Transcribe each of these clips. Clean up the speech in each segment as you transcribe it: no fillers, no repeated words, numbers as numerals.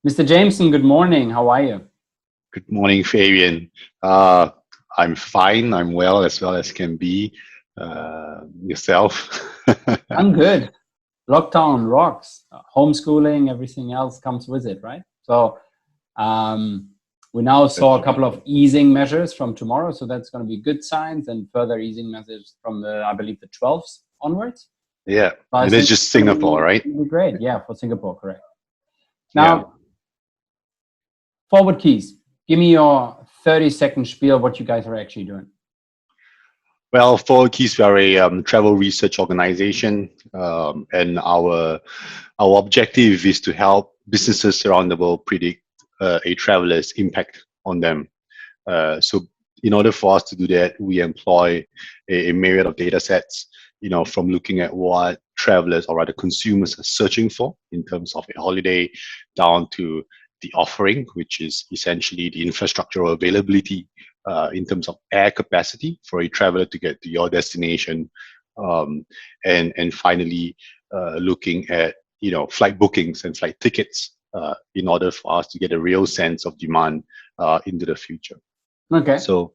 Mr. Jameson, good morning. How are you? Good morning, Fabian. I'm fine. I'm well as can be. Yourself? I'm good. Lockdown rocks. Homeschooling, everything else comes with it, right? So we now saw a couple of easing measures from tomorrow, so that's going to be good signs, and further easing measures from I believe, the 12th onwards. Yeah, But and it's just Singapore, right? It'll be great. Yeah, for Singapore, correct. Now, Forward Keys. Give me your 30-second spiel what you guys are actually doing. Well, ForwardKeys, we are a travel research organization, and our objective is to help businesses around the world predict a traveler's impact on them. So, in order for us to do that, we employ a myriad of data sets. From looking at what travelers or rather consumers are searching for in terms of a holiday, down to the offering, which is essentially the infrastructural availability in terms of air capacity for a traveler to get to your destination, and finally looking at flight bookings and flight tickets in order for us to get a real sense of demand into the future. Okay. So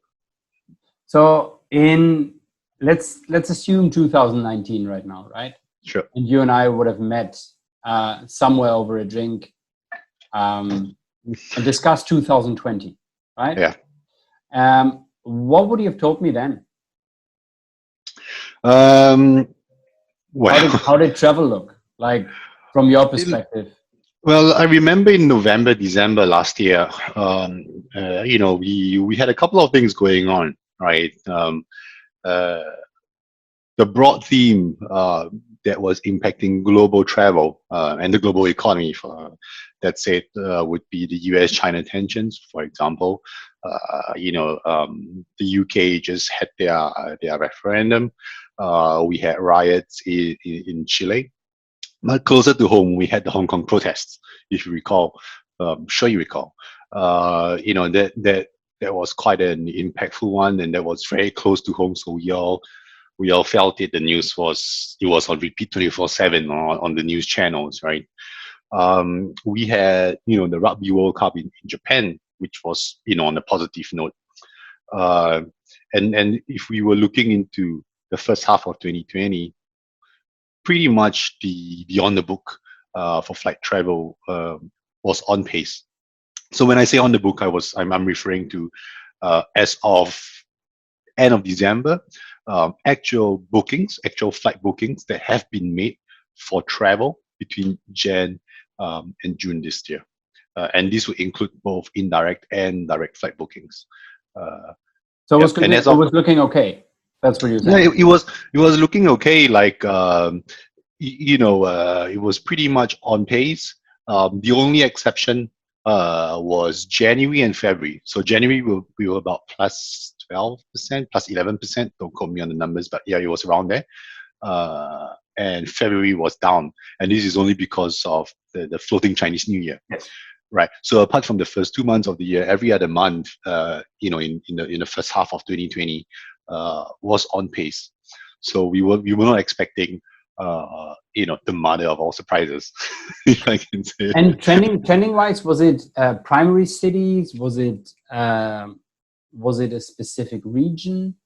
in let's assume 2019 right now, right? Sure. And you and I would have met somewhere over a drink and discussed 2020, right? Yeah. What would you have told me then? Well, how did travel look like from your perspective? Well, I remember in November, December last year, we had a couple of things going on, right? The broad theme that was impacting global travel and the global economy, that said, would be the US-China tensions, for example. The UK just had their referendum. We had riots in Chile. But closer to home, we had the Hong Kong protests, if you recall. Sure you recall. That was quite an impactful one, and that was very close to home. So we all felt it. The news was on repeat 24/7 on the news channels, right? We had the Rugby World Cup in Japan, which was on a positive note. And if we were looking into the first half of 2020. Pretty much the on the book for flight travel was on pace. So when I say on the book, I'm referring to as of end of December, actual flight bookings that have been made for travel between Jan and June this year, and this would include both indirect and direct flight bookings. So it was looking okay. That's what you're saying. Yeah, it was looking okay. Like it was pretty much on pace. The only exception was January and February. So January we were about plus 12%, plus 11%. Don't quote me on the numbers, but yeah, it was around there. And February was down, and this is only because of the floating Chinese New Year. Yes. Right. So apart from the first 2 months of the year, every other month, in the first half of 2020. Was on pace, so we were not expecting, the mother of all surprises, if I can say. And trending wise, was it primary cities? Was it a specific region?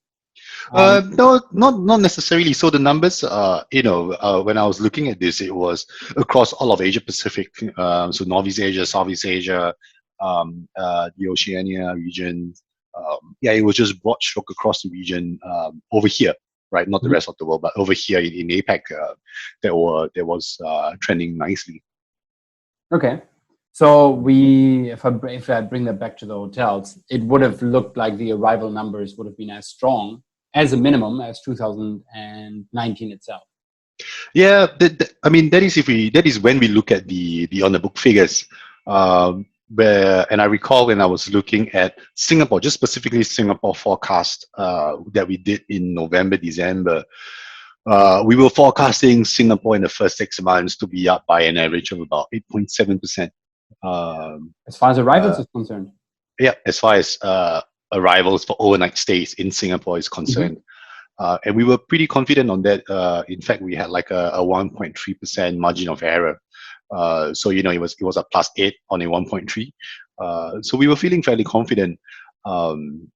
No, not necessarily. So the numbers, when I was looking at this, it was across all of Asia Pacific, so Northeast Asia, Southeast Asia, the Oceania region. It was just broad stroke across the region over here, right? Not the rest of the world, but over here in APAC, that was trending nicely. Okay, so if I bring that back to the hotels, it would have looked like the arrival numbers would have been as strong as a minimum as 2019 itself. Yeah, that is when we look at the on the book figures. And I recall when I was looking at Singapore, just specifically Singapore forecast that we did in November, December, we were forecasting Singapore in the first 6 months to be up by an average of about 8.7%. As far as arrivals is concerned. Yeah, as far as arrivals for overnight stays in Singapore is concerned. And we were pretty confident on that. In fact, we had like a 1.3% margin of error. So it was a +8 on a 1.3. So we were feeling fairly confident um,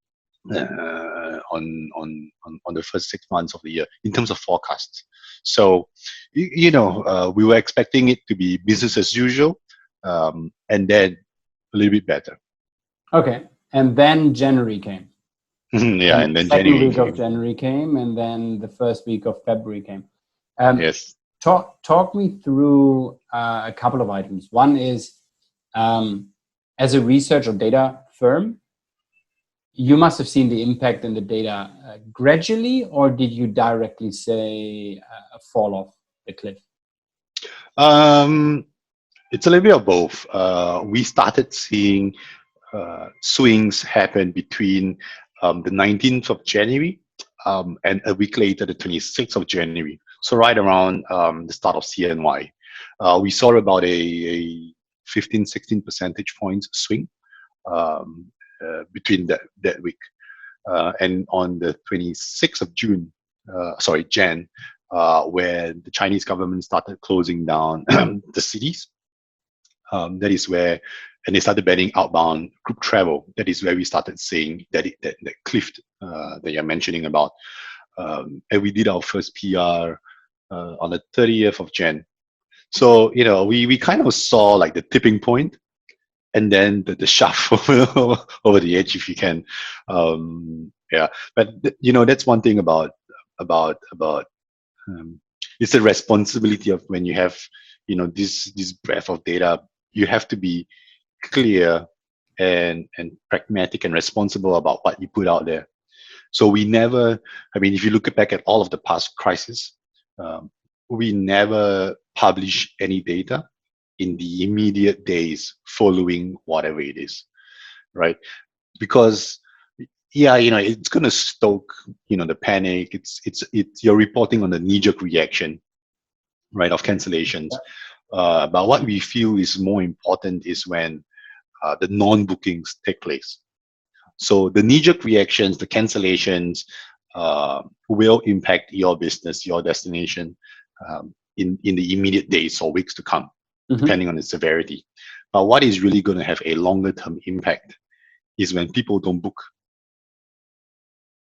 on the first 6 months of the year in terms of forecasts. So we were expecting it to be business as usual, and then a little bit better. Okay, and then January came. Yeah, and then second January week came. of January came, and then the first week of February came. Yes. Talk me through a couple of items. One is, as a research or data firm, you must have seen the impact in the data gradually, or did you directly say a fall off the cliff? It's a little bit of both. We started seeing swings happen between the 19th of January and a week later, the 26th of January. So right around the start of CNY, we saw about a 15, 16 percentage points swing between that week. And on the 26th of Jan, where the Chinese government started closing down the cities, that is where, and they started banning outbound group travel. That is where we started seeing that cliff that you're mentioning about. And we did our first PR on the 30th of Jan. So, we kind of saw like the tipping point, and then the shaft over the edge, if you can. Yeah, but that's one thing about it's a responsibility of when you have this breadth of data. You have to be clear and pragmatic and responsible about what you put out there. So we never, if you look back at all of the past crises, we never publish any data in the immediate days following whatever it is, right? Because it's going to stoke the panic. It's you're reporting on the knee-jerk reaction, right, of cancellations. But what we feel is more important is when the non-bookings take place. So the knee-jerk reactions, the cancellations, will impact your business, your destination, in the immediate days or weeks to come, depending on its severity. But what is really going to have a longer-term impact is when people don't book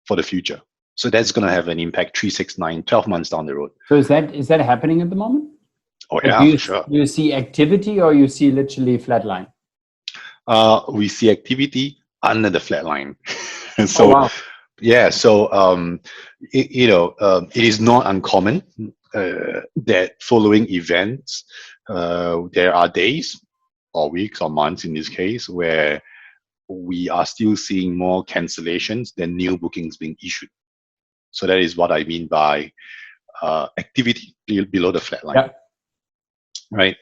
for the future. So that's going to have an impact 3, 6, 9, 12 months down the road. So is that happening at the moment? Oh, yeah, for sure. Do you see activity, or you see literally flatline? We see activity under the flat line. So, wow. Yeah, so it is not uncommon that following events, there are days or weeks or months in this case where we are still seeing more cancellations than new bookings being issued. So that is what I mean by activity below the flat line. Yep. Right.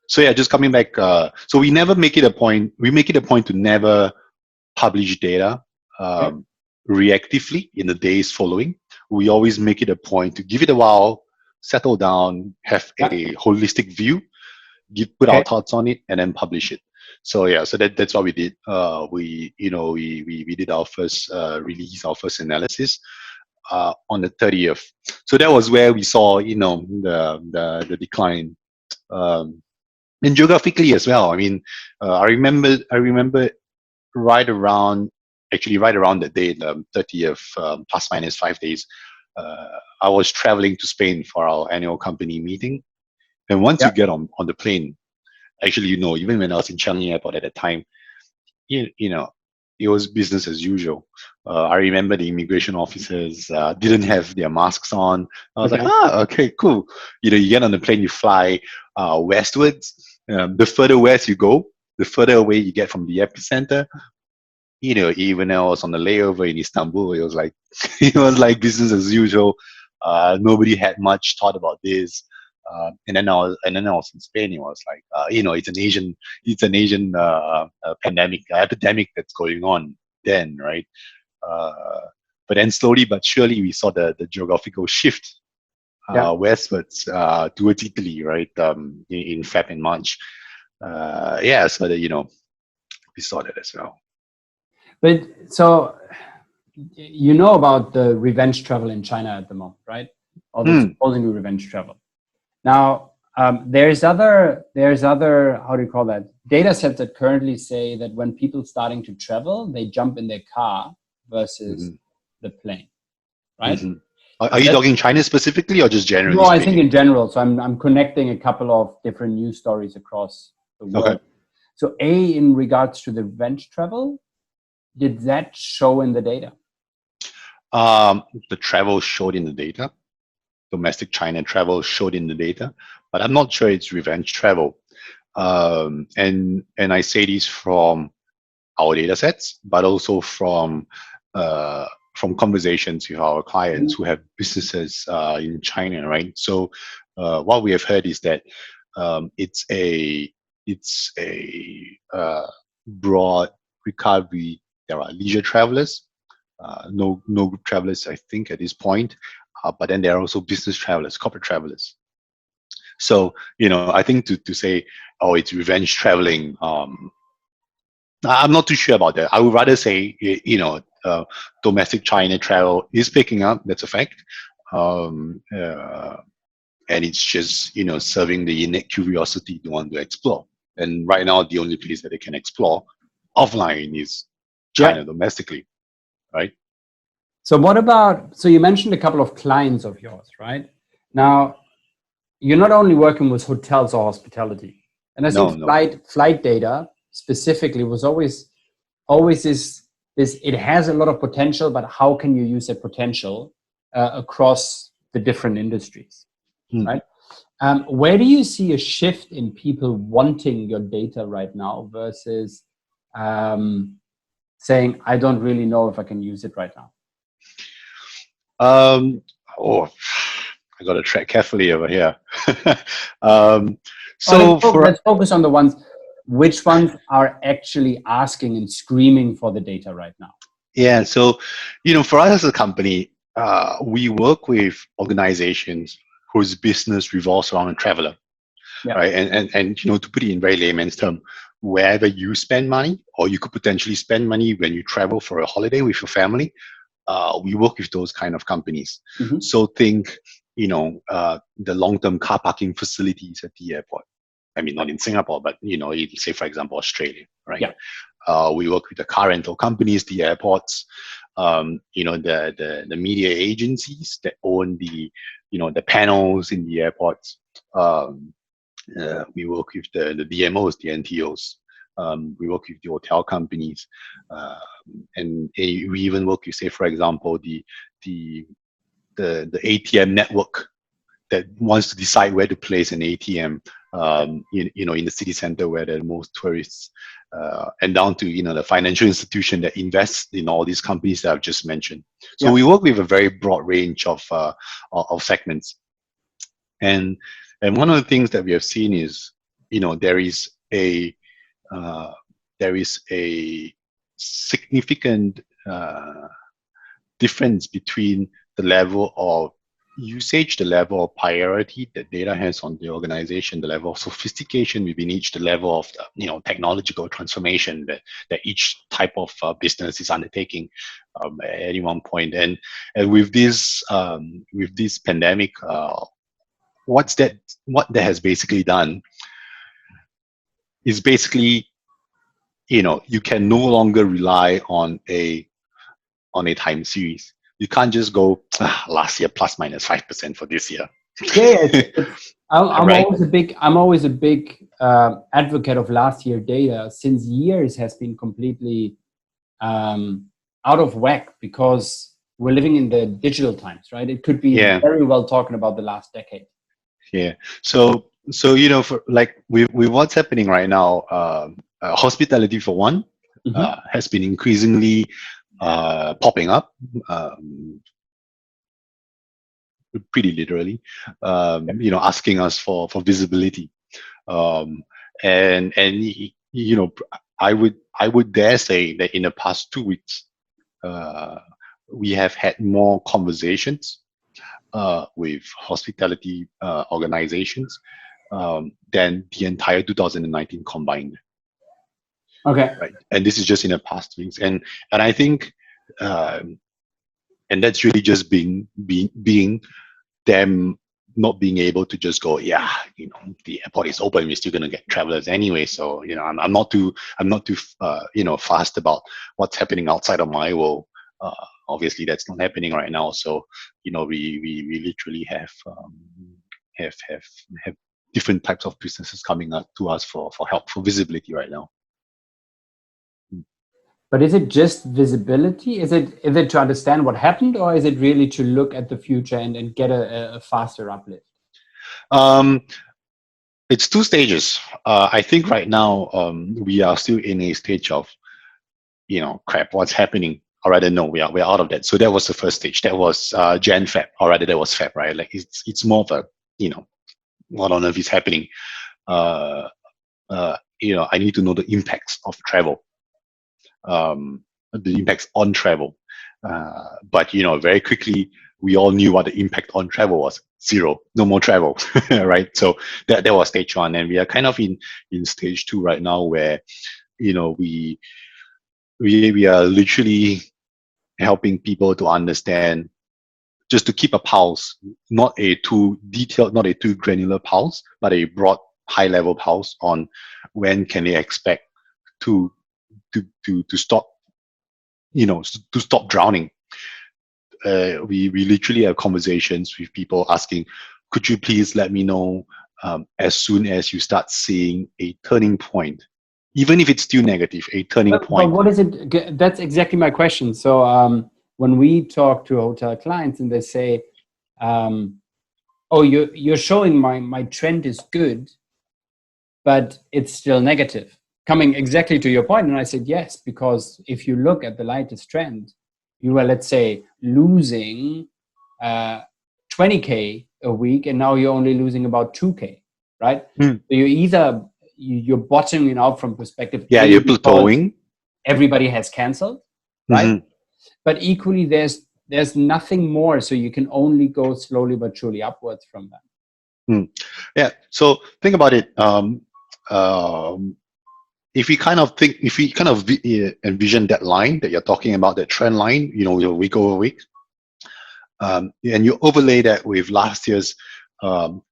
So yeah, just coming back. So we never make it a point. We make it a point to never publish data reactively in the days following. We always make it a point to give it a while, settle down, have a holistic view, put our thoughts on it, and then publish it. So yeah, so that's what we did. We did our first release, our first analysis on the 30th. So that was where we saw the decline. And geographically as well. I remember right around that day, the 30th, plus minus 5 days, I was traveling to Spain for our annual company meeting. And once you get on the plane, actually, even when I was in Changi Airport at that time, it was business as usual. I remember the immigration officers didn't have their masks on. I was like, okay, cool. You get on the plane, you fly westwards. The further west you go, the further away you get from the epicenter. Even I was on the layover in Istanbul, it was like business as usual. Nobody had much thought about this. And then I was in Spain. It was like, it's an Asian pandemic, epidemic that's going on then, right? But then slowly but surely we saw the geographical shift westwards towards Italy, right? In Feb and March. So that, we saw that as well. But so about the revenge travel in China at the moment, right? Or the supposedly revenge travel. Now, there's other, how do you call that, data sets that currently say that when people starting to travel, they jump in their car versus the plane, right? Are you talking China specifically or just generally No, I speaking? think in general. So I'm connecting a couple of different news stories across the world. Okay. So in regards to the revenge travel, did that show in the data? The travel showed in the data. Domestic China travel showed in the data, but I'm not sure it's revenge travel. And I say this from our data sets, but also from conversations with our clients who have businesses in China, right? So what we have heard is that it's a broad recovery. There are leisure travelers, no group travelers, I think, at this point. But then there are also business travelers, corporate travelers. So, I think to say, oh, it's revenge traveling, I'm not too sure about that. I would rather say, domestic China travel is picking up. That's a fact. And it's just, serving the innate curiosity to want to explore. And right now, the only place that they can explore offline is China domestically, right? So what about, so you mentioned a couple of clients of yours, right? Now, you're not only working with hotels or hospitality. And I think flight data specifically was always this, it has a lot of potential, but how can you use that potential across the different industries, right? Where do you see a shift in people wanting your data right now versus saying, I don't really know if I can use it right now? I got to tread carefully over here. Let's focus on the ones, which ones are actually asking and screaming for the data right now? Yeah, so, for us as a company, we work with organizations whose business revolves around a traveler, right? And to put it in very layman's term, wherever you spend money, or you could potentially spend money when you travel for a holiday with your family, we work with those kind of companies. So think, the long-term car parking facilities at the airport. I mean, not in Singapore, but, say, for example, Australia, right? Yeah. We work with the car rental companies, the airports, the media agencies that own the panels in the airports. We work with the DMOs, the NTOs. We work with the hotel companies, and we even work with, say, for example, the ATM network that wants to decide where to place an ATM, in the city center where there are most tourists, and down to the financial institution that invests in all these companies that I've just mentioned. So we work with a very broad range of segments, and one of the things that we have seen is there is a significant difference between the level of usage, the level of priority that data has on the organization, the level of sophistication within each, the level of technological transformation that each type of business is undertaking at any one point. And with this pandemic, what that has basically done is basically, you can no longer rely on a time series. You can't just go last year plus minus 5% for this year. I'm always a big advocate of last year data, since years has been completely out of whack because we're living in the digital times, right? It could be very well talking about the last decade. Yeah. So for like with what's happening right now, hospitality for one has been increasingly popping up, pretty literally, asking us for visibility, and I would dare say that in the past 2 weeks, we have had more conversations with hospitality organizations than the entire 2019 combined. Okay. Right, and this is just in the past weeks, and I think, and that's really just being them not being able to just go, yeah, the airport is open, we're still going to get travelers anyway. So I'm not too fast about what's happening outside of my world. Obviously, that's not happening right now. So we literally have different types of businesses coming up to us for help, for visibility right now. But is it just visibility? Is it to understand what happened, or is it really to look at the future and get a faster uplift? It's two stages. I think right now we are still in a stage of, crap, what's happening? Or rather, no, we're out of that. So that was the first stage. That was Jan Feb, or rather that was Feb, right? Like it's more of a, what on earth is happening? I need to know the impacts of travel, the impacts on travel. But very quickly we all knew what the impact on travel was: zero, no more travel, right? So that was stage one, and we are kind of in stage two right now, where we are literally helping people to understand, just to keep a pulse, not a too detailed, not a too granular pulse, but a broad, high level pulse on when can they expect to stop, to stop drowning. We literally have conversations with people asking, could you please let me know as soon as you start seeing a turning point, even if it's still negative, a turning point. But what is it? That's exactly my question. So when we talk to hotel clients and they say, oh, you're showing my trend is good, but it's still negative, coming exactly to your point. And I said, yes, because if you look at the latest trend, you are, let's say, losing 20K a week, and now you're only losing about 2K, right? So you're bottoming out from perspective. Yeah, you're plateauing. Everybody has canceled, right? But equally, there's nothing more, so you can only go slowly but surely upwards from that. Yeah. So think about it. If we kind of envision that line that you're talking about, that trend line, week over week, and you overlay that with last year's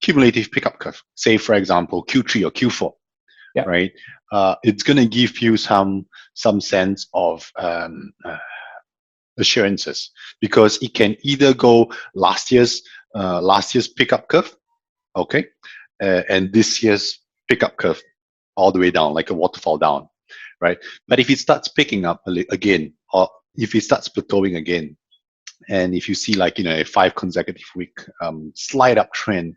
cumulative pickup curve, say for example Q3 or Q4, right? It's going to give you some sense of assurances, because it can either go last year's pickup curve, okay, and this year's pickup curve all the way down, like a waterfall down, right? But if it starts picking up again, or if it starts plateauing again, and if you see like a 5 consecutive week slide up trend,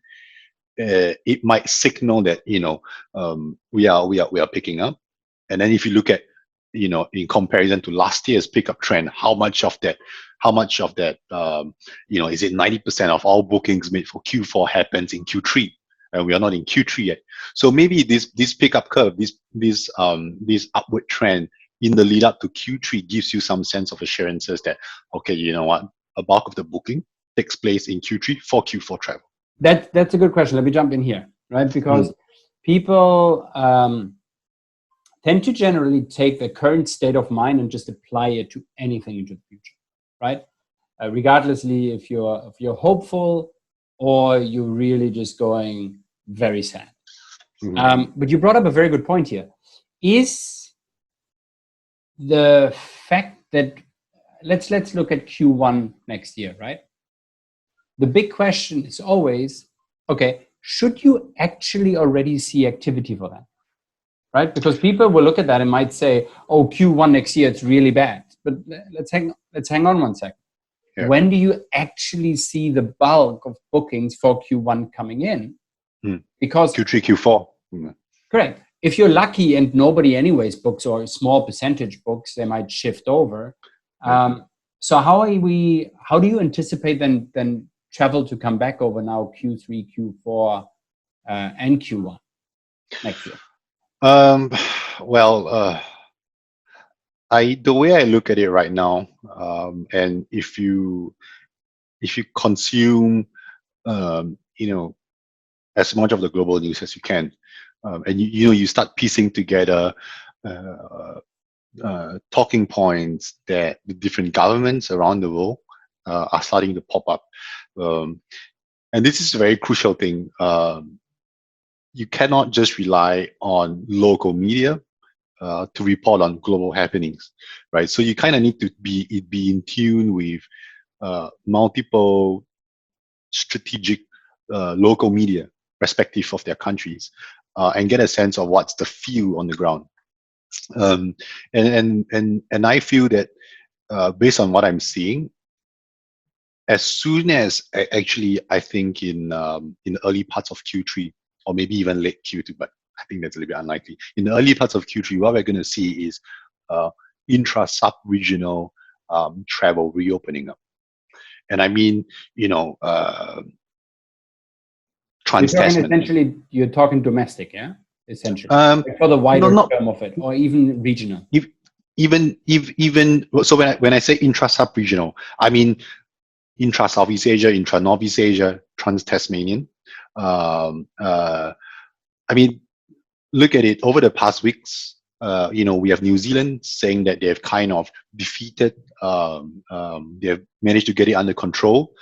it might signal that we are picking up. And then if you look at in comparison to last year's pickup trend, how much of that is it 90% of all bookings made for Q4 happens in Q3, and we are not in Q3 yet. So maybe this pickup curve, this upward trend in the lead up to Q3 gives you some sense of assurances that, okay, you know what, a bulk of the booking takes place in Q3 for Q4 travel. That's a good question. Let me jump in here, right? Because people tend to generally take the current state of mind and just apply it to anything into the future, right? Regardlessly if you're hopeful or you're really just going very sad. But you brought up a very good point here. Is the fact that let's look at Q1 next year, right? The big question is always, okay, should you actually already see activity for that? Right? Because people will look at that and might say, oh, Q1 next year, it's really bad. But let's hang on one second. Yeah. When do you actually see the bulk of bookings for Q1 coming in? Because Q3, Q4. Correct. If you're lucky and nobody anyways books, or a small percentage books, they might shift over. So how do you anticipate then travel to come back over now Q3, Q4, and Q1 next year? The way I look at it right now, and if you consume as much of the global news as you can, and you start piecing together talking points that the different governments around the world are starting to pop up, and and this is a very crucial thing. You cannot just rely on local media to report on global happenings, right? So you kind of need to be in tune with multiple strategic local media, respective of their countries, and get a sense of what's the feel on the ground. And I feel that based on what I'm seeing, as soon as actually, I think in the early parts of Q3 or maybe even late Q2, but I think that's a little bit unlikely. In the early parts of Q3, what we're going to see is intra-sub-regional travel reopening up. And I mean, essentially, you're talking domestic, yeah? Essentially, like for the wider term of it, or even regional. Even so, when I say intra-sub-regional, I mean intra-Southeast Asia, intra-Northeast Asia, trans-Tasmanian. I mean, look at it over the past weeks. We have New Zealand saying that they have kind of defeated. They have managed to get it under control.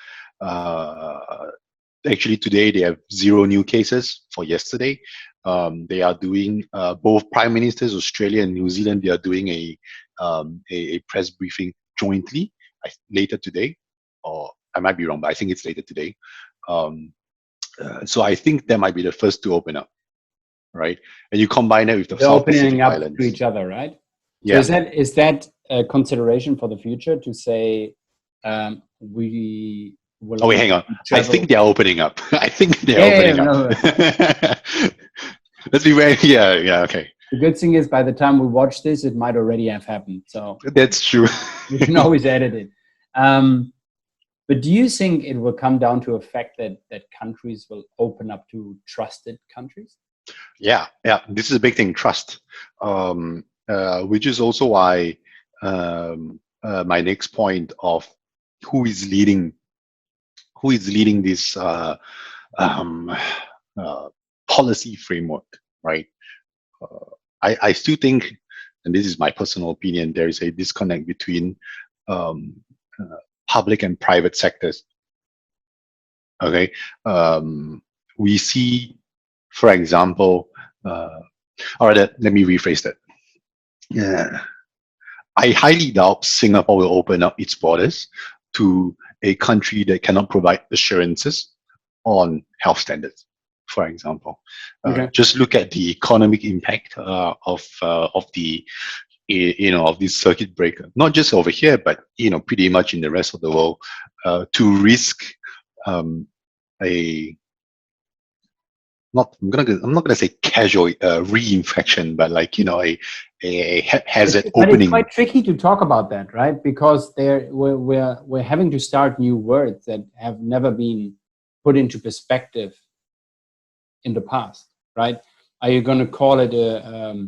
Actually, today they have 0 new cases for yesterday. They are doing both prime ministers, Australia and New Zealand. They are doing a press briefing jointly later today, or I might be wrong, but I think it's later today. So I think that might be the first to open up, right? And you combine it with the South Pacific up Islands to each other, right? Yeah. So is that a consideration for the future to say we will? Oh wait, hang on. I think they're opening up. I think they're opening up. Let's be very okay. The good thing is, by the time we watch this, it might already have happened. So that's true. We can always edit it. But do you think it will come down to a fact that countries will open up to trusted countries? Yeah. This is a big thing, trust, which is also why my next point of who is leading this policy framework, right? I still think, and this is my personal opinion, there is a disconnect between public and private sectors. Okay, we see, for example, all right, let me rephrase that. I highly doubt Singapore will open up its borders to a country that cannot provide assurances on health standards, for example. Okay. Just look at the economic impact of this circuit breaker, not just over here, but pretty much in the rest of the world, to risk I'm not gonna say casual reinfection, but like a haphazard opening. It's quite tricky to talk about that, right? Because we're having to start new words that have never been put into perspective in the past, right? Are you going to call it a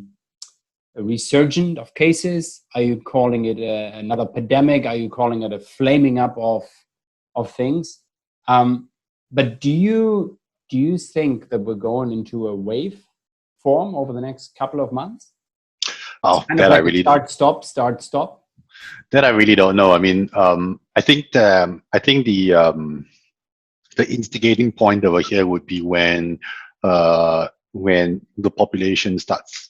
resurgence of cases? Are you calling it another pandemic? Are you calling it a flaming up of things? But do you think that we're going into a wave form over the next couple of months? Oh, that I really start stop. That I really don't know. I mean, I think the instigating point over here would be when the population starts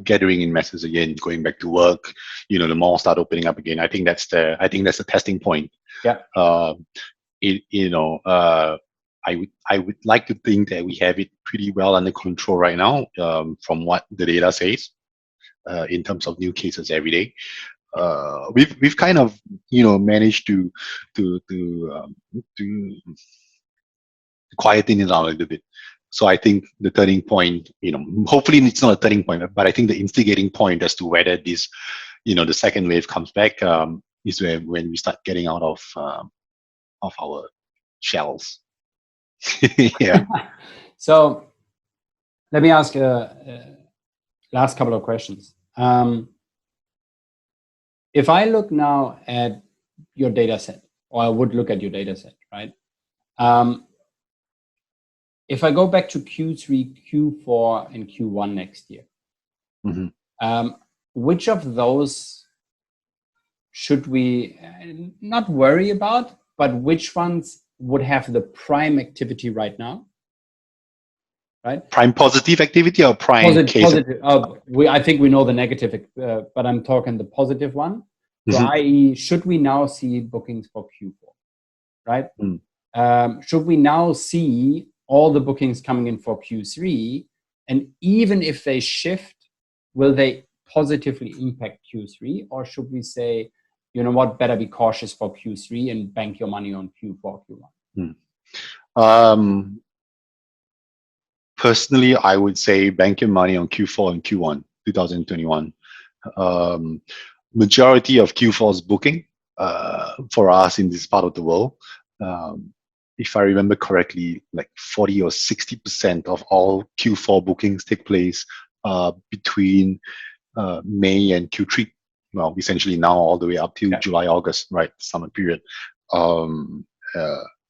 gathering in masses again, going back to work. The malls start opening up again. I think that's the testing point. Yeah. I would like to think that we have it pretty well under control right now, from what the data says, in terms of new cases every day. We've kind of managed to quieten it down a little bit. So I think the turning point, hopefully it's not a turning point, but I think the instigating point as to whether this, the second wave comes back, is when we start getting out of our shells. Yeah. So let me ask last couple of questions. If I look now at your data set, or I would look at your data set, right? If I go back to Q3, Q4, and Q1 next year, which of those should we not worry about, but which ones would have the prime activity right now, right? Prime positive activity or prime case? Positive. I think we know the negative, but I'm talking the positive one. So, i.e., should we now see bookings for Q4, right? Should we now see all the bookings coming in for Q3? And even if they shift, will they positively impact Q3? Or should we say, you know what, better be cautious for Q3 and bank your money on Q4, Q1? Personally, I would say bank your money on Q4 and Q1 2021. Majority of Q4's booking for us in this part of the world, if I remember correctly, like 40 or 60% of all Q4 bookings take place between May and Q3. Well, essentially now all the way up to July, August, right? Summer period.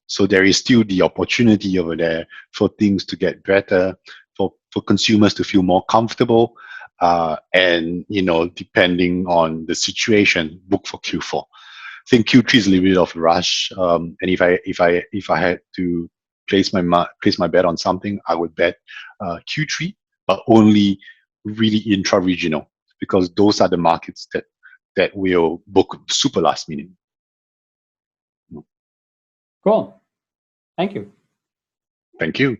So there is still the opportunity over there for things to get better, for consumers to feel more comfortable, and depending on the situation, book for Q4. I think Q3 is a little bit of a rush, and if I had to place my bet on something, I would bet Q3, but only really intra-regional, because those are the markets that will book super last minute. Cool. Thank you. Thank you.